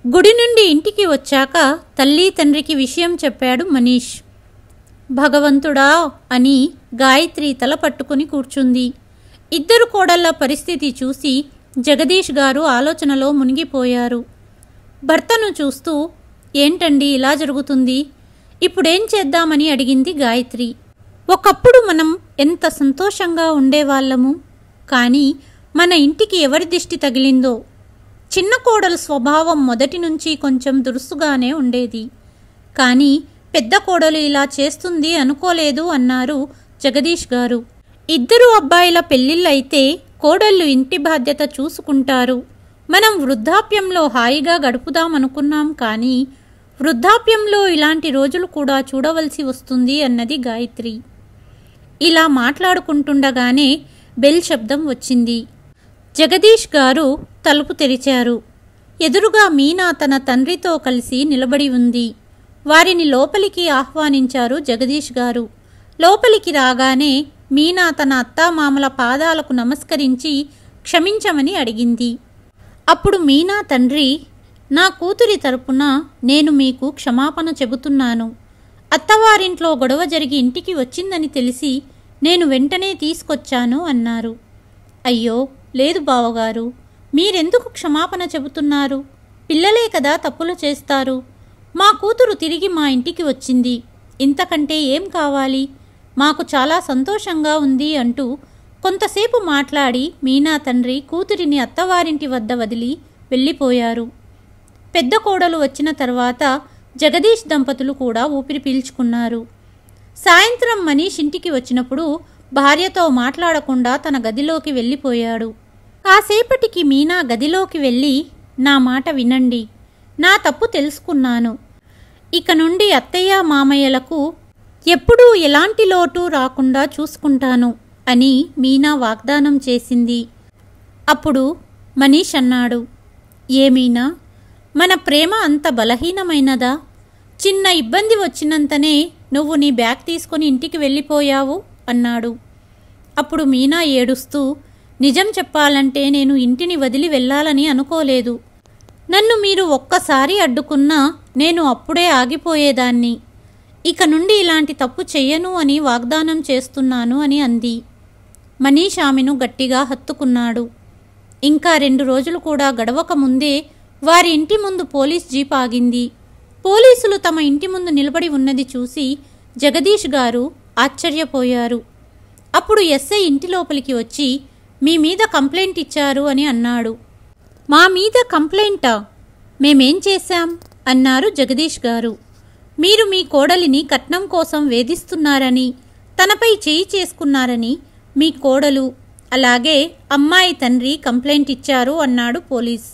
A: గుడి నుండి ఇంటికి వచ్చాక తల్లి తండ్రికి విషయం చెప్పాడు మనీష్. భగవంతుడా అని గాయత్రి తల పట్టుకుని కూర్చుంది. ఇద్దరు కోడళ్ల పరిస్థితి చూసి జగదీష్ గారు ఆలోచనలో మునిగిపోయారు. భర్తను చూస్తూ, ఏంటండి ఇలా జరుగుతుంది, ఇప్పుడేం చేద్దామని అడిగింది గాయత్రి. ఒకప్పుడు మనం ఎంత సంతోషంగా ఉండేవాళ్ళము, కానీ మన ఇంటికి ఎవరి దిష్టి తగిలిందో. చిన్న కోడలు స్వభావం మొదటి నుంచి కొంచెం దురుసుగానే ఉండేది. కానీ పెద్ద కోడలు ఇలా చేస్తుంది అనుకోలేదు అన్నారు జగదీష్ గారు. ఇద్దరు అబ్బాయిల పెళ్ళిళ్ళైతే కోడళ్ళు ఇంటి బాధ్యత చూసుకుంటారు. మనం వృద్ధాప్యంలో హాయిగా గడుపుదామనుకున్నాం, కానీ వృద్ధాప్యంలో ఇలాంటి రోజులు కూడా చూడవలసి వస్తుంది అన్నది గాయత్రి. ఇలా మాట్లాడుకుంటుండగానే బెల్ శబ్దం వచ్చింది. జగదీష్ గారు తలుపు తెరిచారు. ఎదురుగా మీనా తన తండ్రితో కలిసి నిలబడి ఉంది. వారిని లోపలికి ఆహ్వానించారు జగదీష్ గారు. లోపలికి రాగానే మీనా తన అత్తామామల పాదాలకు నమస్కరించి క్షమించమని అడిగింది. అప్పుడు మీనా తండ్రి, నా కూతురి తరపున నేను మీకు క్షమాపణ చెబుతున్నాను. అత్తవారింట్లో గొడవ జరిగి ఇంటికి వచ్చిందని తెలిసి నేను వెంటనే తీసుకొచ్చాను అన్నారు. అయ్యో లేదు బావగారు, మీరెందుకు క్షమాపణ చెబుతున్నారు? పిల్లలే కదా తప్పులు చేస్తారు. మా కూతురు తిరిగి మా ఇంటికి వచ్చింది, ఇంతకంటే ఏం కావాలి? మాకు చాలా సంతోషంగా ఉంది అంటూ కొంతసేపు మాట్లాడి మీనా తండ్రి కూతురిని అత్తవారింటి వద్ద వదిలి వెళ్ళిపోయారు. పెద్ద కోడలు వచ్చిన తర్వాత జగదీష్ దంపతులు కూడా ఊపిరి పీల్చుకున్నారు. సాయంత్రం మనీష్ ఇంటికి వచ్చినప్పుడు భార్యతో మాట్లాడకుండా తన గదిలోకి వెళ్ళిపోయాడు. కాసేపటికి మీనా గదిలోకి వెళ్ళి, నా మాట వినండి, నా తప్పు తెలుసుకున్నాను. ఇక నుండి అత్తయ్య మామయ్యలకు ఎప్పుడూ ఎలాంటి లోటు రాకుండా చూసుకుంటాను అని మీనా వాగ్దానం చేసింది. అప్పుడు మనీష్ అన్నాడు, ఏ మీనా, మన ప్రేమ అంత బలహీనమైనదా? చిన్న ఇబ్బంది వచ్చినంతనే నువ్వు నీ బ్యాగ్ తీసుకొని ఇంటికి వెళ్ళిపోయావు అన్నాడు. అప్పుడు మీనా ఏడుస్తూ, నిజం చెప్పాలంటే నేను ఇంటిని వదిలి వెళ్ళాలని అనుకోలేదు. నన్ను మీరు ఒక్కసారి అడ్డుకున్నా నేను అప్పుడే ఆగిపోయేదాన్ని. ఇక నుండి ఇలాంటి తప్పు చెయ్యను అని వాగ్దానం చేస్తున్నాను అని అంది. మనీష్ ఆమెను గట్టిగా హత్తుకున్నాడు. ఇంకా 2 రోజులు కూడా గడవక ముందే వారి ఇంటి ముందు పోలీస్ జీప్ ఆగింది. పోలీసులు తమ ఇంటి ముందు నిలబడి ఉన్నది చూసి జగదీష్ గారు ఆశ్చర్యపోయారు. అప్పుడు ఎస్ఐ ఇంటి లోపలికి వచ్చి, మీ మీద కంప్లైంట్ ఇచ్చారు అని అన్నాడు. మా మీద కంప్లైంటా? మేమేం చేశాం అన్నారు జగదీష్ గారు. మీరు మీ కోడలిని కట్నం కోసం వేధిస్తున్నారని, తనపై చేయి చేసుకున్నారని మీ కోడలు అలాగే అమ్మాయి తండ్రి కంప్లైంట్ ఇచ్చారు అన్నాడు పోలీస్.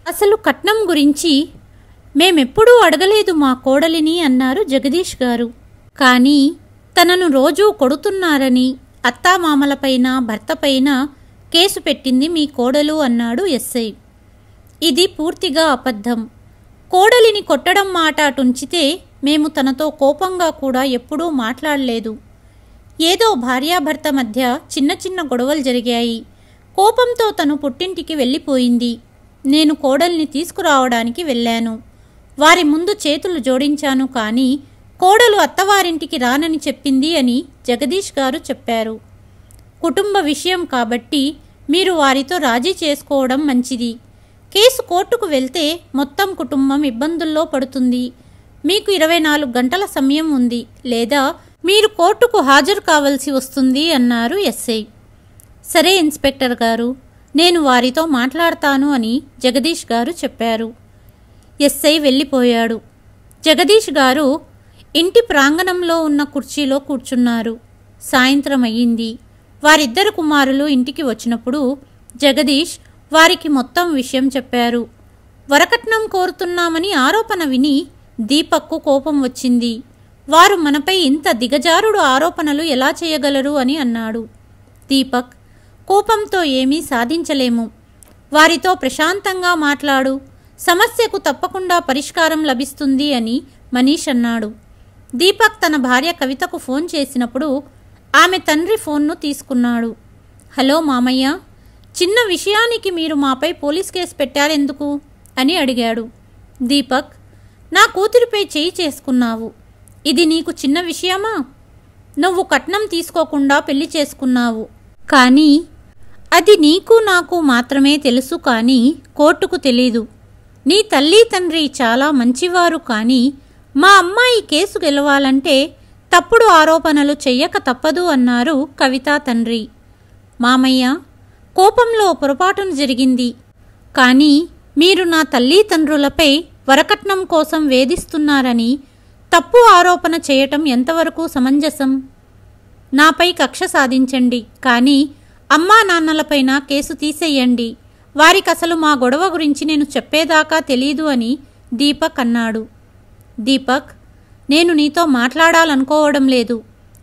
A: అసలు కట్నం గురించి మేమెప్పుడూ అడగలేదు మా కోడలిని అన్నారు జగదీష్ గారు. కానీ తనను రోజూ కొడుతున్నారని అత్తామామలపైన భర్తపైన కేసు పెట్టింది మీ కోడలు అన్నాడు ఎస్ఐ. ఇది పూర్తిగా అబద్ధం. కోడలిని కొట్టడం మాట అటుంచితే మేము తనతో కోపంగా కూడా ఎప్పుడూ మాట్లాడలేదు. ఏదో భార్యాభర్త మధ్య చిన్న చిన్న గొడవలు జరిగాయి. కోపంతో తను పుట్టింటికి వెళ్ళిపోయింది. నేను కోడల్ని తీసుకురావడానికి వెళ్ళాను. వారి ముందు చేతులు జోడించాను, కానీ కోడలు అత్తవారింటికి రానని చెప్పింది అని జగదీష్ గారు చెప్పారు. కుటుంబ విషయం కాబట్టి మీరు వారితో రాజీ చేసుకోవడం మంచిది. కేసు కోర్టుకు వెళ్తే మొత్తం కుటుంబం ఇబ్బందుల్లో పడుతుంది. మీకు 24 గంటల సమయం ఉంది, లేదా మీరు కోర్టుకు హాజరు కావలసి వస్తుంది అన్నారు ఎస్ఐ. సరే ఇన్స్పెక్టర్ గారు, నేను వారితో మాట్లాడతాను అని జగదీష్ గారు చెప్పారు. ఎస్ఐ వెళ్ళిపోయాడు. జగదీష్ గారు ఇంటి ప్రాంగణంలో ఉన్న కుర్చీలో కూర్చున్నారు. సాయంత్రం అయ్యింది. వారిద్దరు కుమారులు ఇంటికి వచ్చినప్పుడు జగదీష్ వారికి మొత్తం విషయం చెప్పారు. వరకట్నం కోరుతున్నామని ఆరోపణ విని దీపక్కు కోపం వచ్చింది. వారు మనపై ఇంత దిగజారుడు ఆరోపణలు ఎలా చేయగలరు అని అన్నాడు. దీపక్, కోపంతో ఏమీ సాధించలేము. వారితో ప్రశాంతంగా మాట్లాడు, సమస్యకు తప్పకుండా పరిష్కారం లభిస్తుంది అని మనీష్ అన్నాడు. దీపక్ తన భార్య కవితకు ఫోన్ చేసినప్పుడు ఆమె తండ్రి ఫోన్ను తీసుకున్నాడు. హలో మామయ్య, చిన్న విషయానికి మీరు మాపై పోలీస్ కేసు పెట్టారెందుకు అని అడిగాడు. దీపక్, నా కూతురిపై చేయి చేసుకున్నావు. ఇది నీకు చిన్న విషయమా? నువ్వు కట్నం తీసుకోకుండా పెళ్లి చేసుకున్నావు, కానీ అది నీకు నాకు మాత్రమే తెలుసు, కానీ కోర్టుకు తెలీదు. నీ తల్లి తండ్రి చాలా మంచివారు, కానీ మా అమ్మాయి కేసు గెలవాలంటే తప్పుడు ఆరోపణలు చెయ్యక తప్పదు అన్నారు కవిత తండ్రి. మామయ్య, కోపంలో పొరపాటును జరిగింది, కానీ మీరు నా తల్లిదండ్రులపై వరకట్నం కోసం వేధిస్తున్నారని తప్పు ఆరోపణ చేయటం ఎంతవరకు సమంజసం? నాపై కక్ష సాధించండి, కానీ అమ్మా నాన్నలపైన కేసు తీసేయండి. వారికసలు మా గొడవ గురించి నేను చెప్పేదాకా తెలీదు అని దీపక్ అన్నాడు. దీపక్, నేను నీతో మాట్లాడాలనుకోవడం లేదు.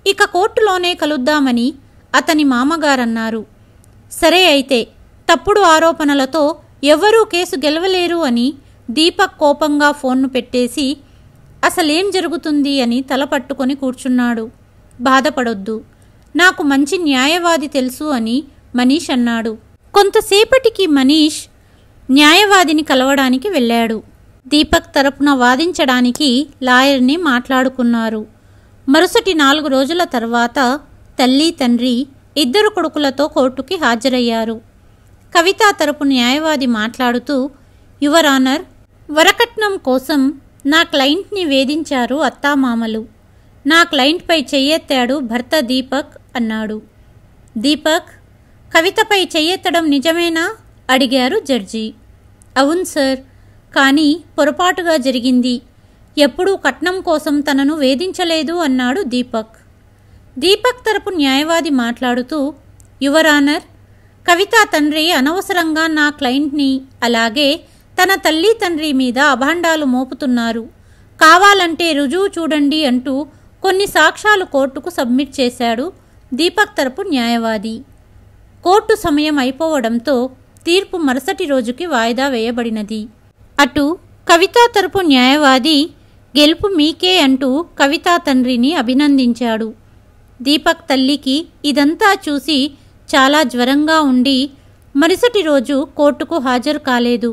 A: ఇక కోర్టులోనే కలుద్దామని అతని మామగారన్నారు. సరే అయితే, తప్పుడు ఆరోపణలతో ఎవ్వరూ కేసు గెలవలేరు అని దీపక్ కోపంగా ఫోన్ను పెట్టేసి అసలేం జరుగుతుంది అని తల పట్టుకొని కూర్చున్నాడు. బాధపడొద్దు, నాకు మంచి న్యాయవాది తెలుసు అని మనీష్ అన్నాడు. కొంతసేపటికి మనీష్ న్యాయవాదిని కలవడానికి వెళ్ళాడు. దీపక్ తరపున వాదించడానికి లాయర్ని మాట్లాడుకున్నారు. మరుసటి 4 రోజుల తర్వాత తల్లి తండ్రి 2 కొడుకులతో కోర్టుకి హాజరయ్యారు. కవిత తరపు న్యాయవాది మాట్లాడుతూ, యువర్ ఆనర్, వరకట్నం కోసం నా క్లయింట్ని వేధించారు అత్తామామలు. నా క్లయింట్పై చెయ్యెత్తాడు భర్త దీపక్ అన్నాడు. దీపక్, కవితపై చెయ్యెత్తడం నిజమేనా అడిగారు జడ్జి. అవును సార్, కానీ పొరపాటుగా జరిగింది. ఎప్పుడూ కట్నం కోసం తనను వేధించలేదు అన్నాడు దీపక్. దీపక్ తరపు న్యాయవాది మాట్లాడుతూ, యువర్ ఆనర్, కవిత తండ్రి అనవసరంగా నా క్లయింట్ని అలాగే తన తల్లి తండ్రి మీద అభాండాలు మోపుతున్నారు. కావాలంటే రుజువు చూడండి అంటూ కొన్ని సాక్ష్యాలు కోర్టుకు సబ్మిట్ చేశాడు దీపక్ తరపు న్యాయవాది. కోర్టు సమయం అయిపోవడంతో తీర్పు మరుసటి రోజుకి వాయిదా వేయబడినది. అటు కవిత తరపు న్యాయవాది గెలుపు మీకే అంటూ కవిత తండ్రిని అభినందించాడు. దీపక్ తల్లికి ఇదంతా చూసి చాలా జ్వరంగా ఉండి మరుసటి రోజు కోర్టుకు హాజరు కాలేదు.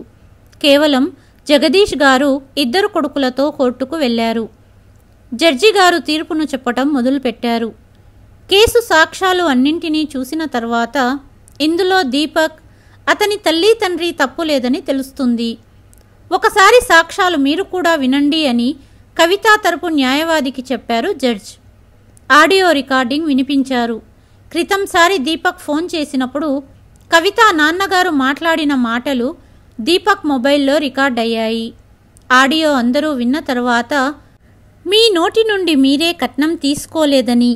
A: కేవలం జగదీష్ గారు 2 కొడుకులతో కోర్టుకు వెళ్లారు. జడ్జి గారు తీర్పును చెప్పటం మొదలుపెట్టారు. కేసు సాక్ష్యాలు అన్నింటినీ చూసిన తర్వాత ఇందులో దీపక్, అతని తల్లి తండ్రి తప్పు లేదని తెలుస్తుంది. ఒకసారి సాక్ష్యాలు మీరు కూడా వినండి అని కవిత తరపు న్యాయవాదికి చెప్పారు జడ్జ్. ఆడియో రికార్డింగ్ వినిపించారు. క్రితంసారి దీపక్ ఫోన్ చేసినప్పుడు కవిత నాన్నగారు మాట్లాడిన మాటలు దీపక్ మొబైల్లో రికార్డ్ అయ్యాయి. ఆడియో అందరూ విన్న తర్వాత, మీ నోటి నుండి మీరే కట్నం తీసుకోలేదని,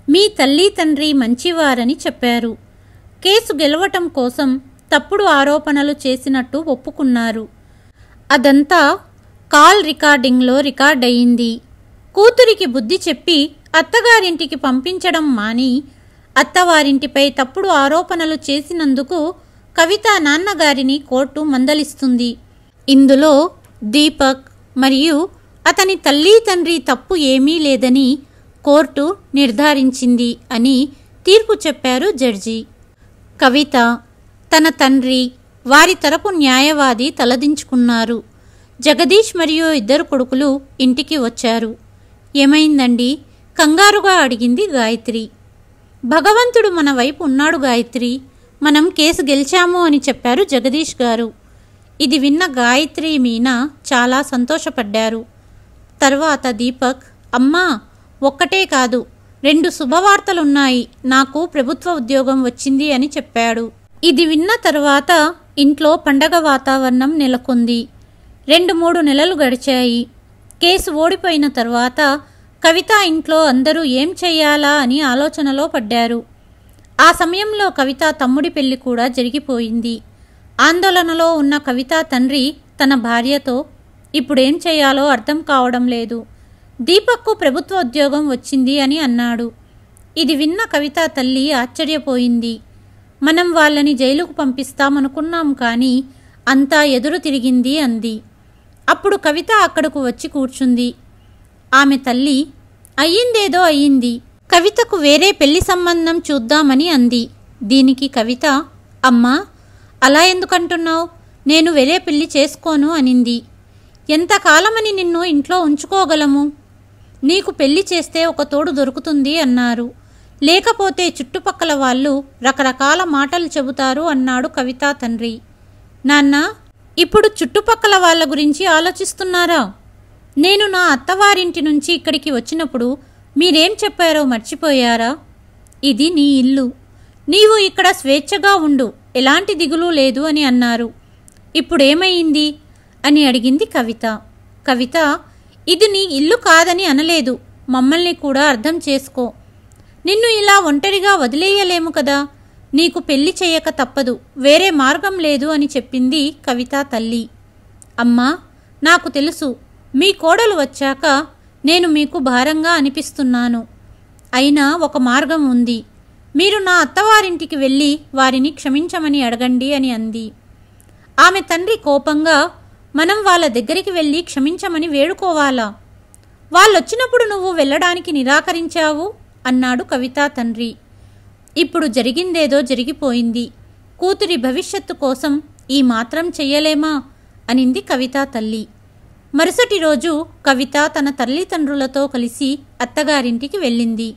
A: మీ తల్లి తండ్రి మంచివారని చెప్పారు. కేసు గెలవటం కోసం తప్పుడు ఆరోపణలు చేసినట్టు ఒప్పుకున్నారు. అదంతా కాల్ రికార్డింగ్లో రికార్డ్ అయ్యింది. కూతురికి బుద్ధి చెప్పి అత్తగారింటికి పంపించడం మాని అత్తవారింటిపై తప్పుడు ఆరోపణలు చేసినందుకు కవిత నాన్నగారిని కోర్టు మందలిస్తుంది. ఇందులో దీపక్ మరియు అతని తల్లి తండ్రి తప్పు ఏమీ లేదని కోర్టు నిర్ధారించింది అని తీర్పు చెప్పారు జడ్జి. కవిత, తన తండ్రి, వారి తరపు న్యాయవాది తలదించుకున్నారు. జగదీష్ మరియు 2 కొడుకులు ఇంటికి వచ్చారు. ఏమైందండి? కంగారుగా అడిగింది గాయత్రి. భగవంతుడు మన వైపు ఉన్నాడు గాయత్రి, మనం కేసు గెలిచాము అని చెప్పారు జగదీష్ గారు. ఇది విన్న గాయత్రి, మీనా చాలా సంతోషపడ్డారు. తర్వాత దీపక్, అమ్మా, ఒక్కటే కాదు 2 శుభవార్తలున్నాయి, నాకు ప్రభుత్వ ఉద్యోగం వచ్చింది అని చెప్పాడు. ఇది విన్న తర్వాత ఇంట్లో పండగ వాతావరణం నెలకొంది. 2-3 నెలలు గడిచాయి. కేసు ఓడిపోయిన తర్వాత కవిత ఇంట్లో అందరూ ఏం చెయ్యాలా అని ఆలోచనలో పడ్డారు. ఆ సమయంలో కవిత తమ్ముడి పెళ్లి కూడా జరిగిపోయింది. ఆందోళనలో ఉన్న కవిత తండ్రి తన భార్యతో ఇప్పుడేం చేయాలో అర్థం కావడం లేదు, దీపక్కు ప్రభుత్వ ఉద్యోగం వచ్చింది అని అన్నాడు. ఇది విన్న కవిత తల్లి ఆశ్చర్యపోయింది. మనం వాళ్ళని జైలుకు పంపిస్తామనుకున్నాం, కానీ అంతా ఎదురు తిరిగింది అంది. అప్పుడు కవిత అక్కడకు వచ్చి కూర్చుంది. ఆమె తల్లి, అయ్యిందేదో అయ్యింది, కవితకు వేరే పెళ్లి సంబంధం చూద్దామని అంది. దీనికి కవిత, అమ్మా, అలా ఎందుకంటున్నావు, నేను వేరే పెళ్లి చేసుకోను అనింది. ఎంతకాలమని నిన్ను ఇంట్లో ఉంచుకోగలము, నీకు పెళ్లి చేస్తే ఒక తోడు దొరుకుతుంది అన్నారు, లేకపోతే చుట్టుపక్కల వాళ్ళు రకరకాల మాటలు చెబుతారు అన్నాడు కవిత తండ్రి. నాన్న, ఇప్పుడు చుట్టుపక్కల వాళ్ళ గురించి ఆలోచిస్తున్నారా? నేను నా అత్తవారింటి నుంచి ఇక్కడికి వచ్చినప్పుడు మీరేం చెప్పారో మర్చిపోయారా? ఇది నీ ఇల్లు, నీవు ఇక్కడ స్వేచ్ఛగా ఉండు, ఎలాంటి దిగులు లేదు అని అన్నారు. ఇప్పుడేమయింది అని అడిగింది కవిత. కవిత, ఇది నీ ఇల్లు కాదని అనలేదు, మమ్మల్ని కూడా అర్థం చేసుకో. నిన్ను ఇలా ఒంటరిగా వదిలేయలేము కదా, నీకు పెళ్లి చేయక తప్పదు, వేరే మార్గం లేదు అని చెప్పింది కవిత తల్లి. అమ్మా, నాకు తెలుసు మీ కోడలు వచ్చాక నేను మీకు భారంగా అనిపిస్తున్నాను. అయినా ఒక మార్గం ఉంది. మీరు నా అత్తవారింటికి వెళ్ళి వారిని క్షమించమని అడగండి అని అంది. ఆమె తండ్రి కోపంగా, మనం వాళ్ళ దగ్గరికి వెళ్ళి క్షమించమని వేడుకోవాలా? వాళ్ళొచ్చినప్పుడు నువ్వు వెళ్ళడానికి నిరాకరించావు అన్నాడు కవిత తండ్రి. ఇప్పుడు జరిగిందేదో జరిగిపోయింది. కూతురి భవిష్యత్తు కోసం ఈ మాత్రం చెయ్యలేమా అనింది కవిత తల్లి. మరుసటి రోజు కవిత తన తల్లిదండ్రులతో కలిసి అత్తగారింటికి వెళ్ళింది.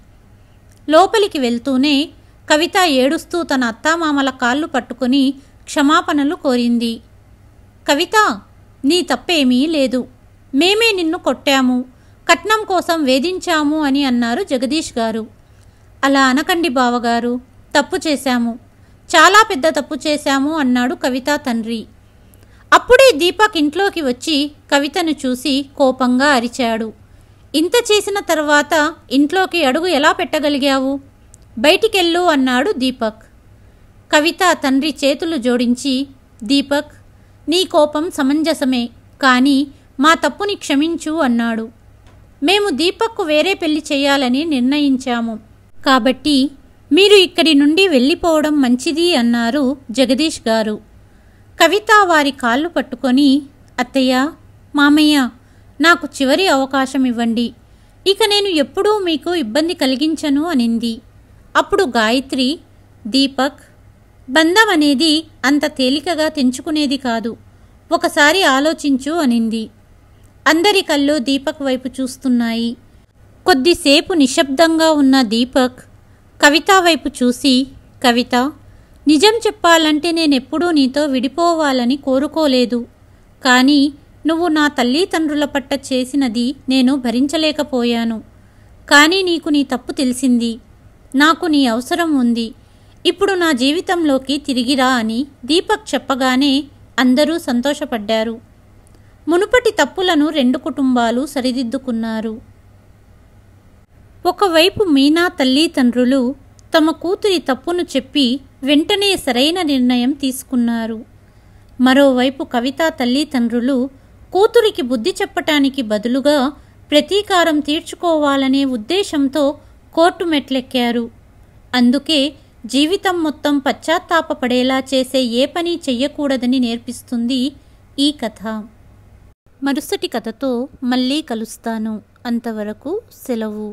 A: లోపలికి వెళ్తూనే కవిత ఏడుస్తూ తన అత్తామామల కాళ్ళు పట్టుకుని క్షమాపణలు కోరింది. కవిత, నీ తప్పేమీ లేదు, మేమే నిన్ను కొట్టాము, కట్నం కోసం వేధించాము అని అన్నారు జగదీష్ గారు. అలా అనకండి బావగారు, తప్పు చేశాము, చాలా పెద్ద తప్పు చేశాము అన్నాడు కవిత తండ్రి. అప్పుడే దీపక్ ఇంట్లోకి వచ్చి కవితను చూసి కోపంగా అరిచాడు. ఇంత చేసిన తర్వాత ఇంట్లోకి అడుగు ఎలా పెట్టగలిగావు? బయటికెళ్ళు అన్నాడు దీపక్. కవిత తండ్రి చేతులు జోడించి, దీపక్, నీ కోపం సమంజసమే, కానీ మా తప్పుని క్షమించు అన్నాడు. మేము దీపక్కు వేరే పెళ్లి చేయాలని నిర్ణయించాము, కాబట్టి మీరు ఇక్కడి నుండి వెళ్ళిపోవడం మంచిది అన్నారు జగదీష్ గారు. కవిత వారి కాళ్ళు పట్టుకొని, అత్తయ్య, మామయ్య, నాకు చివరి అవకాశం ఇవ్వండి, ఇక నేను ఎప్పుడూ మీకు ఇబ్బంది కలిగించను అనింది. అప్పుడు గాయత్రి, దీపక్, బంధం అనేది అంత తేలికగా తెంచుకునేది కాదు, ఒకసారి ఆలోచించు అనింది. అందరి కళ్ళు దీపక్ వైపు చూస్తున్నాయి. కొద్దిసేపు నిశ్శబ్దంగా ఉన్న దీపక్ కవిత వైపు చూసి, కవిత, నిజం చెప్పాలంటే నేనెప్పుడూ నీతో విడిపోవాలని కోరుకోలేదు, కానీ నువ్వు నా తల్లిదండ్రుల పట్ల చేసినది నేను భరించలేకపోయాను. కానీ నీకు నీ తప్పు తెలిసింది, నాకు నీ అవసరం ఉంది, ఇప్పుడు నా జీవితంలోకి తిరిగిరా అని దీపక్ చెప్పగానే అందరూ సంతోషపడ్డారు. మునుపటి తప్పులను రెండు కుటుంబాలు సరిదిద్దుకున్నారు. ఒకవైపు మీనా తల్లిదండ్రులు తమ కూతురి తప్పును చెప్పి వెంటనే సరైన నిర్ణయం తీసుకున్నారు. మరోవైపు కవిత తల్లిదండ్రులు కూతురికి బుద్ధి చెప్పటానికి బదులుగా ప్రతీకారం తీర్చుకోవాలనే ఉద్దేశంతో కోర్టు మెట్లెక్కారు. అందుకే జీవితం మొత్తం పశ్చాత్తాపపడేలా చేసే ఏ పని చెయ్యకూడదని నేర్పిస్తుంది ఈ కథ. మరుసటి కథతో మళ్ళీ కలుస్తాను. అంతవరకు సెలవు.